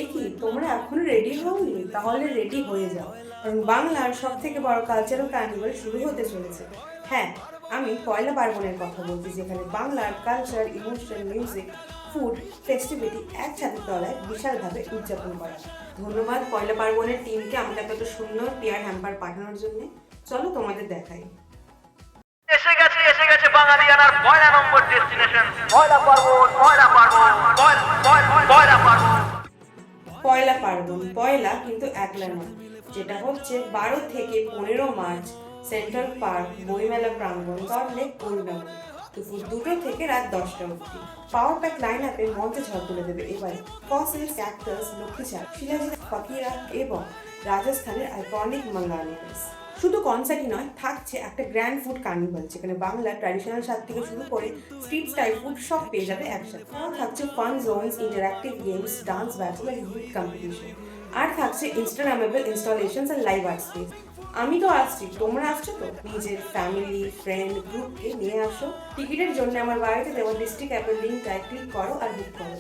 এ কি তোমরা এখনো রেডি হওনি? তাহলে রেডি হয়ে যাও, কারণ বাংলার সব থেকে বড় কালচারাল কার্নিভাল শুরু হতে চলেছে। হ্যাঁ, আমি পয়লা পার্বণের কথা বলছি, যেখানে বাংলার culture, emotion, music, food, festivity একসাথে তলায় বিশালভাবে উদযাপন করা। ধন্যবাদ পয়লা পার্বণের টিমকে আমাকে এত সুন্দর পেয়ার হ্যাম্পার পাঠানোর জন্য। চলো তোমাদের দেখাই। এসে গেছে বাঙালিয়ানার 1 নম্বর ডেস্টিনেশন পয়লা পার্বণ। পয়লা পার্বণ, পয়লা কিন্তু একলা নয়, যেটা হচ্ছে 12 থেকে 15 মার্চ সেন্ট্রাল পার্ক বইমেলা প্রাঙ্গণ, লেক করুণাময়ী, দুপুর 2টো থেকে রাত 10টা অবধি। পাওয়ার প্যাক লাইন আপে মঞ্চে ঝড় তুলে দেবে এবারে কসেস, ক্যাক্টাস, লক্ষ্মীচাঁদ, শিলাজিৎ, ফকিরা এবং রাজস্থানের আইকনিক মাঙ্গানিয়াস। শুধু কনসার্টই নয়, থাকছে একটা গ্র্যান্ড ফুড কার্নিভাল, যেখানে বাংলা ট্র্যাডিশনাল স্বাদ থেকে শুরু করে স্ট্রিট স্টাইল ফুড সব পেয়ে যাবে একসাথে। আর থাকছে fun zones, interactive games, dance battle আর ইউথ কম্পিটিশন। আর থাকছে ইনস্টাগ্রামেবল ইনস্টলেশনস আর লাইভ আর্ট স্পেস। আমি তো আসছি, তোমরা আসছো তো? নিজের ফ্যামিলি, ফ্রেন্ড, গ্রুপকে নিয়ে আসো। টিকিটের জন্য আমার বাড়িতে দেওয়া ডিস্ট্রিক্ট অ্যাপের লিঙ্কটায় ক্লিক করো আর বুক করো।